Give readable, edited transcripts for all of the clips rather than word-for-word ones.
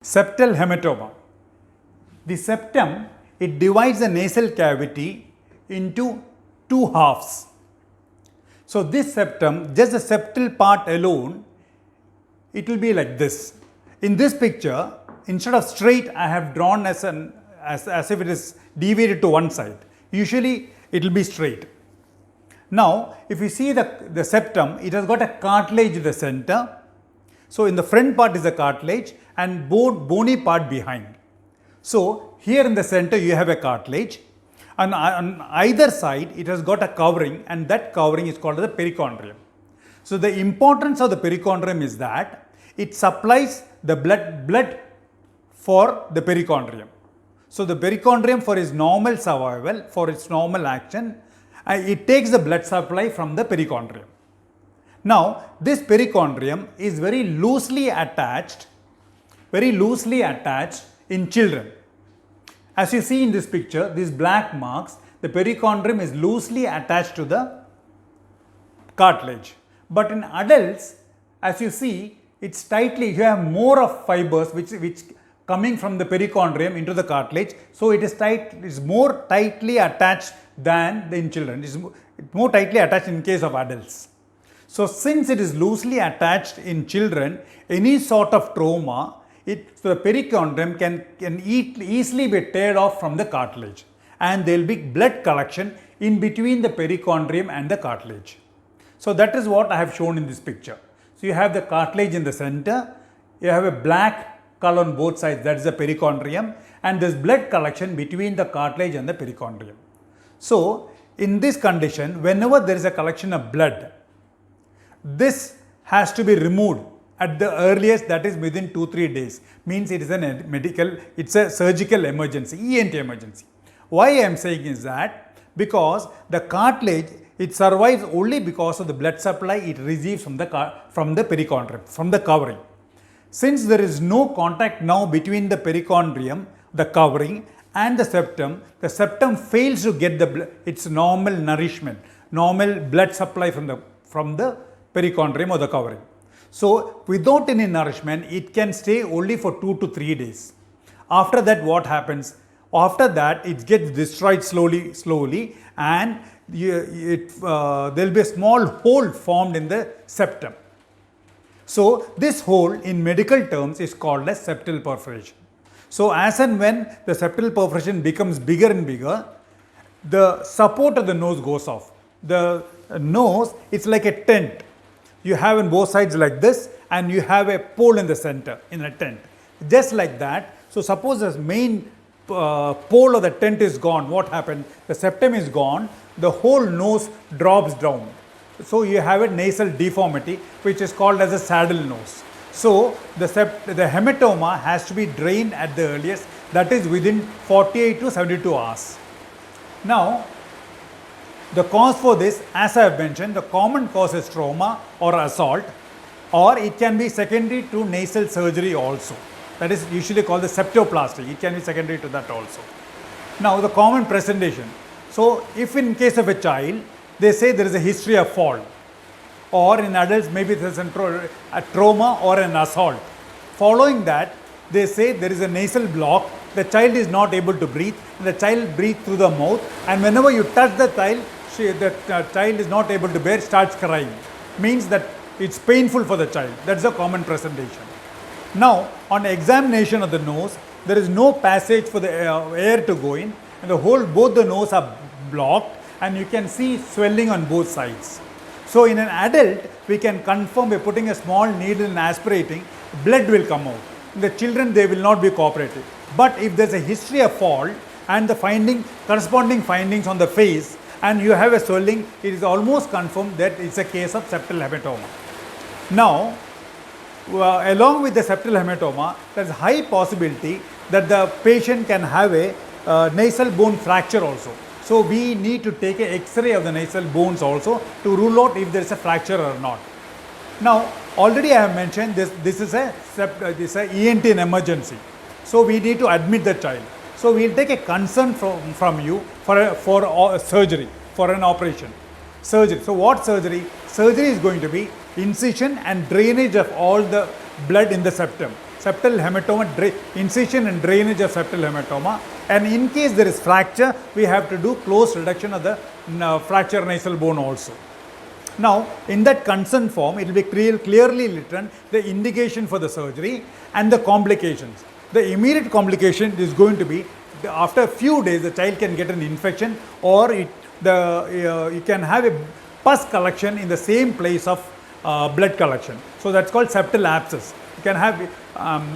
Septal hematoma. The septum, it divides the nasal cavity into two halves. So this septum, just the septal part alone, it will be like this. In this picture, instead of straight, I have drawn as if it is deviated to one side. Usually it will be straight. Now, if you see the septum, it has got a cartilage in the center. So in the front part is the cartilage and bony part behind. So here in the center you have a cartilage, and on either side it has got a covering, and that covering is called the perichondrium. So the importance of the perichondrium is that it supplies the blood for the perichondrium. So the perichondrium, for its normal survival, for its normal action, it takes the blood supply from the perichondrium. Now this perichondrium is very loosely attached in children. As you see in this picture, these black marks, the perichondrium is loosely attached to the cartilage. But in adults, as you see, it's tightly, you have more of fibers which coming from the perichondrium into the cartilage. So it is tight, it's more tightly attached than in children. It's more tightly attached in case of adults. So since it is loosely attached in children, any sort of trauma, so the perichondrium can easily be teared off from the cartilage, and there will be blood collection in between the perichondrium and the cartilage. So that is what I have shown in this picture. So you have the cartilage in the center, you have a black color on both sides, that is the perichondrium, and there is blood collection between the cartilage and the perichondrium. So in this condition, whenever there is a collection of blood, this has to be removed at the earliest, that is within 2-3 days. Means it is it's a surgical emergency, ENT emergency. Why I am saying is that because the cartilage, it survives only because of the blood supply it receives from the perichondrium, from the covering. Since there is no contact now between the perichondrium, the covering, and the septum fails to get its normal nourishment, normal blood supply from the perichondrium or the covering. So without any nourishment, it can stay only for 2 to 3 days. After that, what happens? After that, it gets destroyed slowly, and there will be a small hole formed in the septum. So this hole in medical terms is called as septal perforation. So as and when the septal perforation becomes bigger and bigger, the support of the nose goes off. The nose is like a tent. You have on both sides like this, and you have a pole in the center in a tent. Just like that. So suppose the main pole of the tent is gone, what happened? The septum is gone, the whole nose drops down. So you have a nasal deformity which is called as a saddle nose. So the hematoma has to be drained at the earliest, that is within 48 to 72 hours. Now, the cause for this, as I have mentioned, the common cause is trauma or assault, or it can be secondary to nasal surgery also. That is usually called the septoplasty. It can be secondary to that also. Now, the common presentation. So, if in case of a child, they say there is a history of fall, or in adults maybe there is a trauma or an assault. Following that, they say there is a nasal block, the child is not able to breathe, and the child breathes through the mouth, and whenever you touch the child, the child is not able to bear, starts crying. Means that it's painful for the child. That's a common presentation. Now, on examination of the nose, there is no passage for the air to go in, and both the nose are blocked, and you can see swelling on both sides. So in an adult, we can confirm by putting a small needle and aspirating, blood will come out. In the children, they will not be cooperative. But if there is a history of fall and the corresponding findings on the face, and you have a swelling, it is almost confirmed that it's a case of septal hematoma. Now, along with the septal hematoma, there is high possibility that the patient can have a nasal bone fracture also. So we need to take an X-ray of the nasal bones also to rule out if there is a fracture or not. Now, already I have mentioned this is a ENT in emergency. So we need to admit the child. So we will take a consent from you for surgery, for an operation. Surgery. So what surgery? Surgery is going to be incision and drainage of all the blood in the septum. septal hematoma, incision and drainage of septal hematoma, and in case there is fracture, we have to do close reduction of the fracture nasal bone also. Now, in that consent form, it will be clearly written the indication for the surgery and the complications. The immediate complication is going to be after a few days, the child can get an infection, or you can have a pus collection in the same place of blood collection. So that's called septal abscess. You can have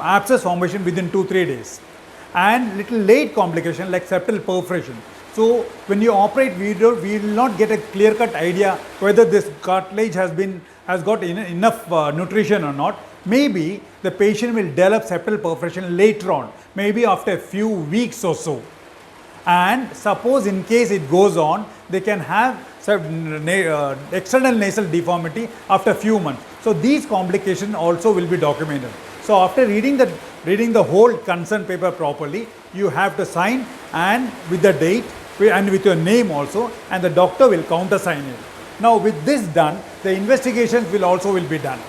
abscess formation within 2-3 days, and little late complication like septal perforation. So when you operate, we will not get a clear-cut idea whether this cartilage has got enough nutrition or not. Maybe the patient will develop septal perforation later on, maybe after a few weeks or so. And suppose in case it goes on, they can have external nasal deformity after a few months. So these complications also will be documented. So after reading the whole consent paper properly, you have to sign, and with the date and with your name also, and the doctor will countersign it. Now with this done, the investigations will be done.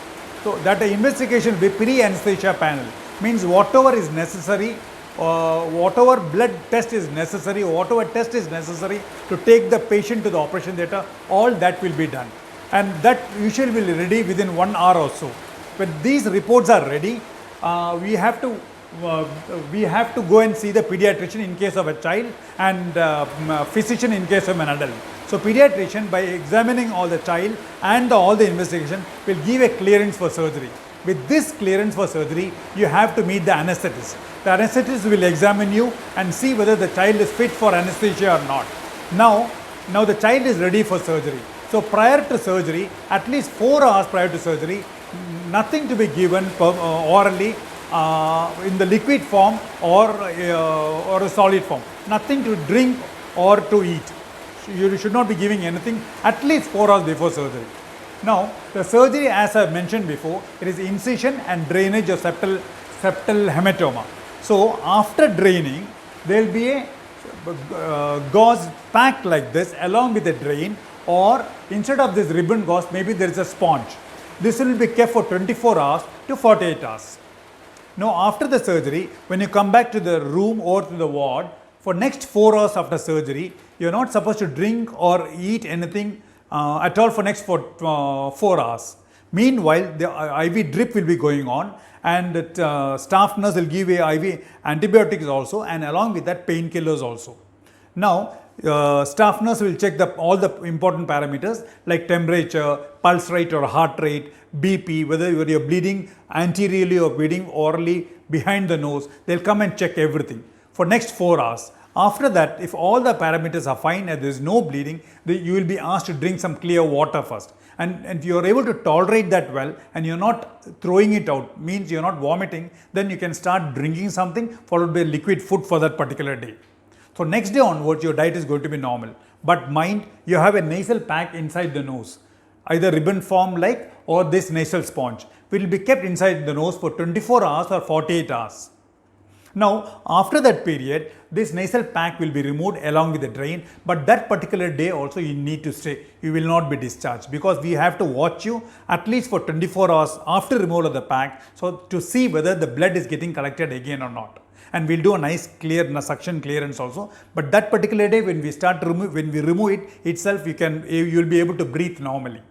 So that the investigation will be pre-anesthesia panel, means whatever is necessary, whatever blood test is necessary, whatever test is necessary to take the patient to the operation theatre, all that will be done, and that usually will be ready within 1 hour or so. When these reports are ready, we have to go and see the pediatrician in case of a child, and physician in case of an adult. So pediatrician, by examining all the child and all the investigation, will give a clearance for surgery. With this clearance for surgery, you have to meet the anesthetist. The anesthetist will examine you and see whether the child is fit for anesthesia or not. Now the child is ready for surgery. So prior to surgery, at least 4 hours prior to surgery, nothing to be given orally in the liquid form or a solid form. Nothing to drink or to eat. You should not be giving anything at least 4 hours before surgery. Now, the surgery, as I mentioned before, it is incision and drainage of septal hematoma. So, after draining, there will be a gauze packed like this along with the drain, or instead of this ribbon gauze, maybe there is a sponge. This will be kept for 24 hours to 48 hours. Now, after the surgery, when you come back to the room or to the ward, for next 4 hours after surgery, you are not supposed to drink or eat anything at all for next 4 hours. Meanwhile, the IV drip will be going on, and the staff nurse will give a IV antibiotics also, and along with that painkillers also. Now, staff nurse will check all the important parameters like temperature, pulse rate or heart rate, BP, whether you are bleeding anteriorly or bleeding orally behind the nose. They'll come and check everything for next 4 hours. After that, if all the parameters are fine and there is no bleeding, you will be asked to drink some clear water first. And if you are able to tolerate that well and you are not throwing it out, means you are not vomiting, then you can start drinking something followed by liquid food for that particular day. So next day onwards, your diet is going to be normal. But mind, you have a nasal pack inside the nose, either ribbon form like or this nasal sponge will be kept inside the nose for 24 hours or 48 hours. Now, after that period, this nasal pack will be removed along with the drain, but that particular day also you need to stay. You will not be discharged, because we have to watch you at least for 24 hours after removal of the pack, so to see whether the blood is getting collected again or not. And we'll do a nice suction clearance also. But that particular day, when we remove it itself, you'll be able to breathe normally.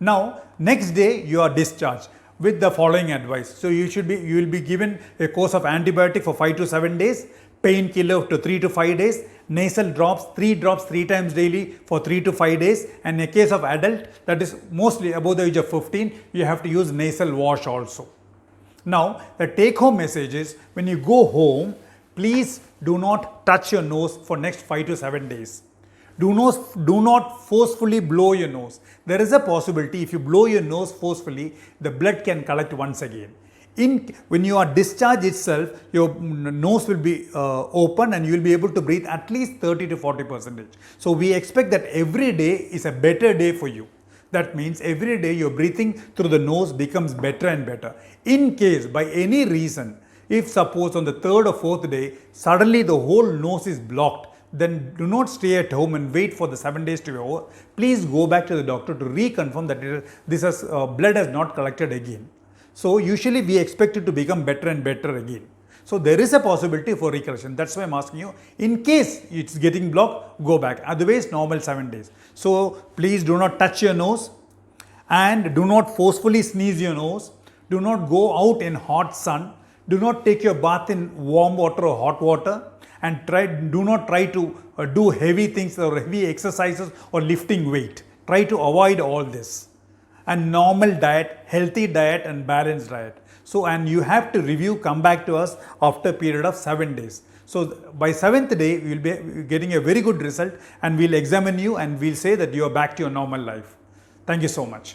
Now, next day you are discharged with the following advice. So you will be given a course of antibiotic for 5 to 7 days, painkiller to 3 to 5 days, nasal drops 3 drops 3 times daily for 3 to 5 days, and in a case of adult, that is mostly above the age of 15, you have to use nasal wash also. Now, the take home message is, when you go home, please do not touch your nose for next 5 to 7 days. Do not forcefully blow your nose. There is a possibility if you blow your nose forcefully, the blood can collect once again. When you are discharged itself, your nose will be open and you will be able to breathe at least 30 to 40%. So we expect that every day is a better day for you. That means every day your breathing through the nose becomes better and better. In case by any reason, if suppose on the 3rd or 4th day, suddenly the whole nose is blocked, then do not stay at home and wait for the 7 days to be over. Please go back to the doctor to reconfirm that blood has not collected again. So usually we expect it to become better and better again. So there is a possibility for recorrection. That's why I'm asking you, in case it's getting blocked, go back. Otherwise, normal 7 days. So please do not touch your nose and do not forcefully sneeze your nose. Do not go out in hot sun. Do not take your bath in warm water or hot water, and do not try to do heavy things or heavy exercises or lifting weight. Try to avoid all this. And normal diet, healthy diet and balanced diet. So, and you have to review, come back to us after a period of 7 days. So by 7th day, we will be getting a very good result, and we'll examine you and we'll say that you are back to your normal life. Thank you so much.